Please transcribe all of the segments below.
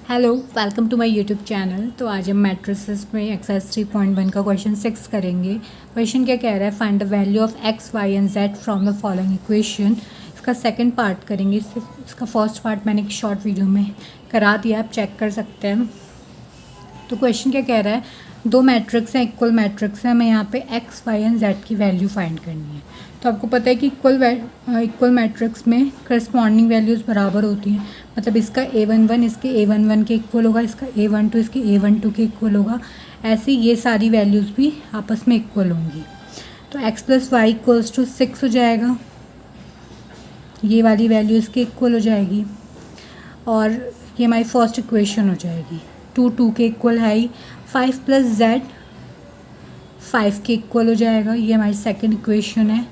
Hello, welcome to my YouTube channel. तो आज हम मैट्रिसेस में एक्सरसाइज 3.1 का क्वेश्चन 6 करेंगे। क्वेश्चन क्या कह रहा है, find the value of x y and z from the following equation. इसका सेकंड पार्ट करेंगे। इसका फर्स्ट पार्ट मैंने एक शॉर्ट वीडियो में करा दिया, आप चेक कर सकते हैं। तो क्वेश्चन क्या कह रहा है, दो मैट्रिक्स हैं, इक्वल मैट्रिक्स है, हमें यहाँ पे एक्स वाई एंड जेड की वैल्यू फाइंड करनी है। तो आपको पता है कि इक्वल मैट्रिक्स में करस्पॉन्डिंग वैल्यूज़ बराबर होती हैं। मतलब इसका a11 इसके a11 के इक्वल होगा, इसका a12 इसके a12 के इक्वल होगा। ऐसे ये सारी वैल्यूज़ भी आपस में इक्वल होंगी। तो x plus y equals to 6 हो जाएगा, ये वाली वैल्यू इसके इक्वल हो जाएगी। और ये हमारी फर्स्ट इक्वेशन हो जाएगी। 2 के इक्वल है ही। 5 प्लस जेड 5 के इक्वल हो जाएगा, ये हमारी सेकंड इक्वेशन है।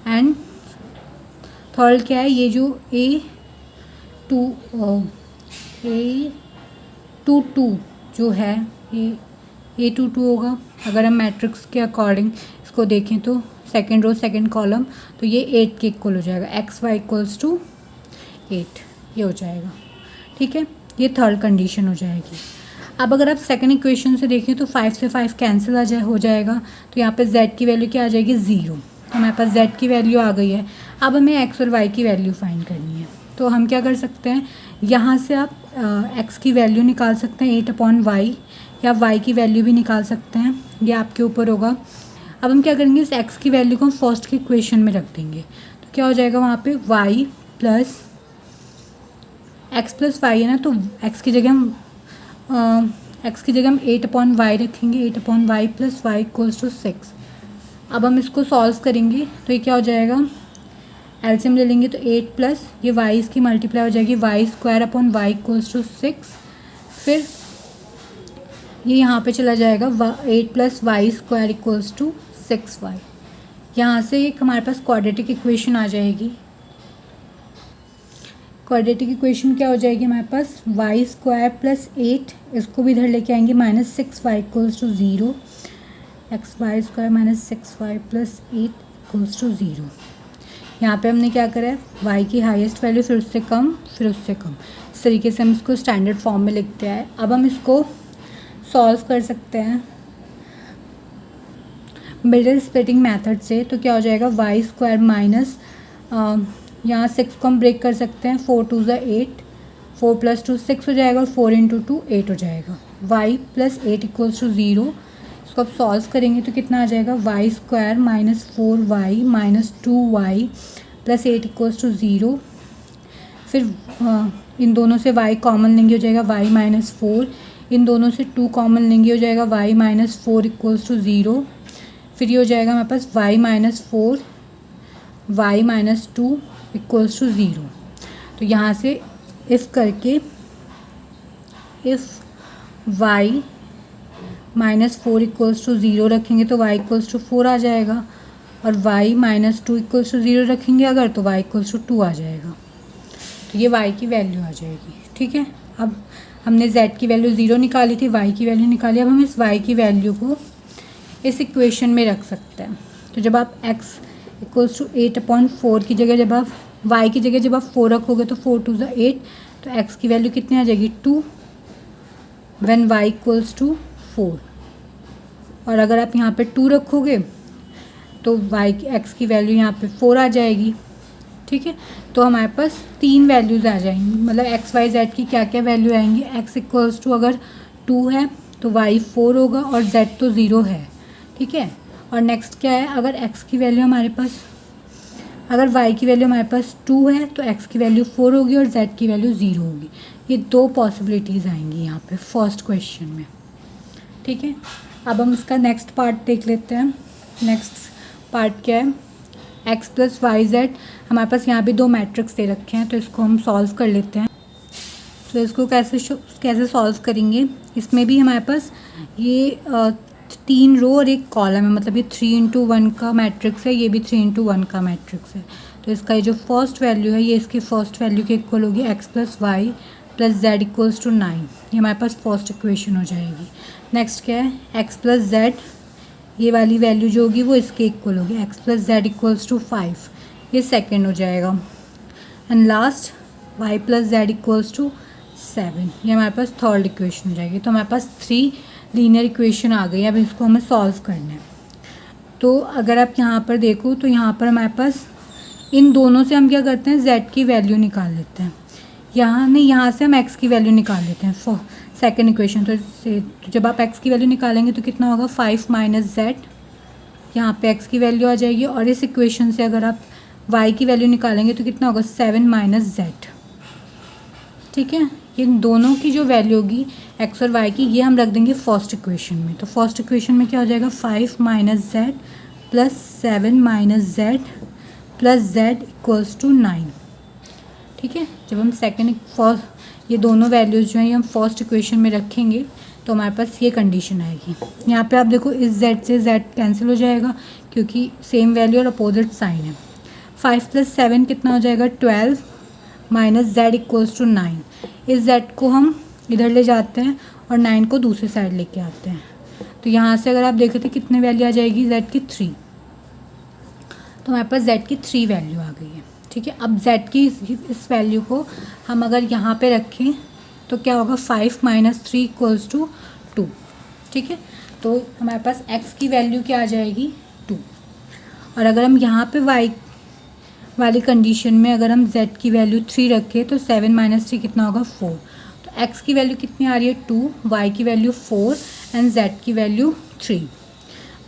एंड थर्ड क्या है, ये जो A22 जो है ये A22 होगा। अगर हम मैट्रिक्स के अकॉर्डिंग इसको देखें तो सेकंड रो सेकंड कॉलम, तो ये 8 के इक्वल हो जाएगा। एक्स वाई इक्वल्स टू 8 ये हो जाएगा। ठीक है, ये थर्ड कंडीशन हो जाएगी। अब अगर आप सेकंड इक्वेशन से देखें तो 5 से 5 कैंसिल हो जाएगा। तो यहाँ पे z की वैल्यू क्या आ जाएगी, 0। तो हमारे पास z की वैल्यू आ गई है। अब हमें x और y की वैल्यू फाइंड करनी है। तो हम क्या कर सकते हैं, यहाँ से आप x की वैल्यू निकाल सकते हैं 8/y, या y की वैल्यू भी निकाल सकते हैं, ये आपके ऊपर होगा। अब हम क्या करेंगे, इस x की वैल्यू को हम फर्स्ट की इक्वेशन में रख देंगे। तो क्या हो जाएगा वहाँ पे y plus x plus y है ना, तो x की जगह हम हम 8/y रखेंगे। 8/y plus y equals to 6। अब हम इसको सॉल्व करेंगे तो ये क्या हो जाएगा, एलसीएम ले लेंगे तो 8 प्लस ये y इसकी मल्टीप्लाई हो जाएगी y² इक्वल्स टू 6। फिर ये यहाँ पे चला जाएगा 8 plus y² equals to 6y। यहाँ से एक हमारे पास क्वाड्रेटिक इक्वेशन आ जाएगी। क्वाड्रेटिक इक्वेशन क्या हो जाएगी हमारे पास, y² प्लस 8, इसको भी इधर लेके आएंगे -6y equals to 0। xy² -6y plus 8 equals to 0। यहाँ पे हमने क्या करा है, y की हाईएस्ट वैल्यू फिर उससे कम फिर उससे कम, इस तरीके से हम इसको स्टैंडर्ड फॉर्म में लिखते हैं। अब हम इसको सॉल्व कर सकते हैं मिडिल स्प्लिटिंग मेथड से। तो क्या हो जाएगा, y² माइनस यहाँ 6 को हम ब्रेक कर सकते हैं, 4 2 ज़ा 8, 4 प्लस 2 6 हो जाएगा, और 4 × 2 8 हो जाएगा। y plus 8 equals to 0। इसको आप सॉल्व करेंगे तो कितना आ जाएगा, y² minus 4y minus 2y plus 8 equals to 0। फिर इन दोनों से y कॉमन लेंगे, हो जाएगा y माइनस 4। इन दोनों से 2 कॉमन लेंगे, हो जाएगा y माइनस 4 इक्वल्स टू 0। फिर ये हो जाएगा हमारे पास y minus 4 y minus 2 equals to 0। तो यहाँ से इफ़ करके if y minus 4 equals to 0 रखेंगे तो y इक्वल्स टू 4 आ जाएगा, और y माइनस 2 इक्वल्स टू 0 रखेंगे अगर, तो y इक्वल्स टू 2 आ जाएगा। तो ये y की वैल्यू आ जाएगी। ठीक है, अब हमने z की वैल्यू 0 निकाली थी, y की वैल्यू निकाली। अब हम इस y की वैल्यू को इस इक्वेशन में रख सकते हैं। तो जब आप x इक्वल्स टू 8/4 की जगह, जब आप y की जगह जब आप 4 रखोगे तो 4 2 ज़ा 8, तो x की वैल्यू कितनी आ जाएगी, 2 व्हेन y इक्वल्स टू 4। और अगर आप यहाँ पे 2 रखोगे तो x की वैल्यू यहाँ पे 4 आ जाएगी। ठीक है, तो हमारे पास 3 वैल्यूज़ आ जाएंगी। मतलब x y z की क्या क्या वैल्यू आएंगी, x इक्वल्स टू अगर 2 है तो y 4 होगा, और z तो 0 है। ठीक है, और नेक्स्ट क्या है, अगर x की वैल्यू हमारे पास, अगर y की वैल्यू हमारे पास 2 है तो x की वैल्यू 4 होगी और z की वैल्यू 0 होगी। ये 2 पॉसिबिलिटीज़ आएंगी यहाँ पे फर्स्ट क्वेश्चन में। ठीक है, अब हम इसका नेक्स्ट पार्ट देख लेते हैं। नेक्स्ट पार्ट क्या है, x प्लस वाई जेड, हमारे पास यहाँ भी 2 मैट्रिक्स दे रखे हैं, तो इसको हम सॉल्व कर लेते हैं। तो इसको कैसे सॉल्व करेंगे, इसमें भी हमारे पास ये 3 रो और 1 कॉलम है। मतलब ये 3 × 1 का मैट्रिक्स है, ये भी 3 × 1 का मैट्रिक्स है। तो इसका ये जो फर्स्ट वैल्यू है, ये इसकी फर्स्ट वैल्यू के इक्वल होगी, x plus y plus z equals to 9। ये हमारे पास फर्स्ट इक्वेशन हो जाएगी। नेक्स्ट क्या है, x प्लस जेड, ये वाली वैल्यू जो होगी वो इसके इक्वल होगी, x plus z equals to 5, ये सेकेंड हो जाएगा। And last y plus z equals to 7, ये हमारे पास थर्ड इक्वेशन हो जाएगी। तो हमारे पास 3 लीनियर इक्वेशन आ गई। अब इसको हमें सॉल्व करना है। तो अगर आप यहाँ पर देखो तो यहाँ पर हमारे पास इन दोनों से हम क्या करते हैं, z की वैल्यू निकाल लेते हैं। यहाँ नहीं, यहाँ से हम x की वैल्यू निकाल लेते हैं फॉर सेकेंड इक्वेशन। तो जब आप x की वैल्यू निकालेंगे तो कितना होगा, 5 माइनस z, यहाँ पे x की वैल्यू आ जाएगी। और इस इक्वेशन से अगर आप y की वैल्यू निकालेंगे तो कितना होगा, 7 माइनस z। ठीक है, इन दोनों की जो वैल्यू होगी x और y की, ये हम रख देंगे फर्स्ट इक्वेशन में। तो फर्स्ट इक्वेशन में क्या हो जाएगा, 5 minus z plus 7 minus z plus z equals to 9। ठीक है, जब हम फर्स्ट ये दोनों वैल्यूज़ जो हैं ये हम फर्स्ट इक्वेशन में रखेंगे तो हमारे पास ये कंडीशन आएगी। यहाँ पे आप देखो इस z से z कैंसिल हो जाएगा क्योंकि सेम वैल्यू और अपोजिट साइन है। 5 प्लस 7 कितना हो जाएगा, 12 माइनस z इक्वल्स टू 9। इस z को हम इधर ले जाते हैं और 9 को दूसरी साइड लेके आते हैं। तो यहाँ से अगर आप देखें तो कितने वैल्यू आ जाएगी, z की 3। तो हमारे पास z की 3 वैल्यू आ गई है। ठीक है, अब z की इस वैल्यू को हम अगर यहाँ पे रखें तो क्या होगा, 5 माइनस 3 इक्वल्स टू 2। ठीक है, तो हमारे पास x की वैल्यू क्या आ जाएगी, 2। और अगर हम यहाँ पे y वाली कंडीशन में अगर हम z की वैल्यू 3 रखें तो 7 माइनस 3 कितना होगा, 4। तो x की वैल्यू कितनी आ रही है, 2, y की वैल्यू 4 एंड z की वैल्यू 3।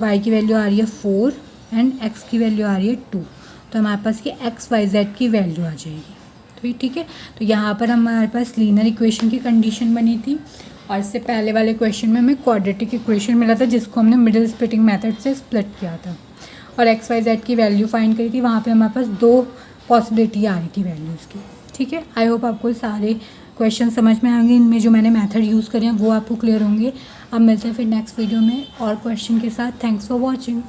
y की वैल्यू आ रही है 4 एंड x की वैल्यू आ रही है 2। तो हमारे पास ये x y z की वैल्यू आ जाएगी। तो ये ठीक है, तो यहाँ पर हमारे पास लीनियर इक्वेशन की कंडीशन बनी थी और इससे पहले वाले क्वेश्चन में हमें क्वाड्रेटिक इक्वेशन मिला था जिसको हमने मिडिल स्प्लिटिंग मेथड से स्प्लिट किया था और x y z की वैल्यू फाइंड करी थी। वहाँ पे हमारे पास 2 पॉसिबिलिटी आ रही थी वैल्यूज़ की। ठीक है, आई होप आपको सारे क्वेश्चन समझ में आएंगे। इनमें जो मैंने मेथड यूज़ करे हैं वो आपको क्लियर होंगे। अब मिलते हैं फिर नेक्स्ट वीडियो में और क्वेश्चन के साथ। Thanks for watching.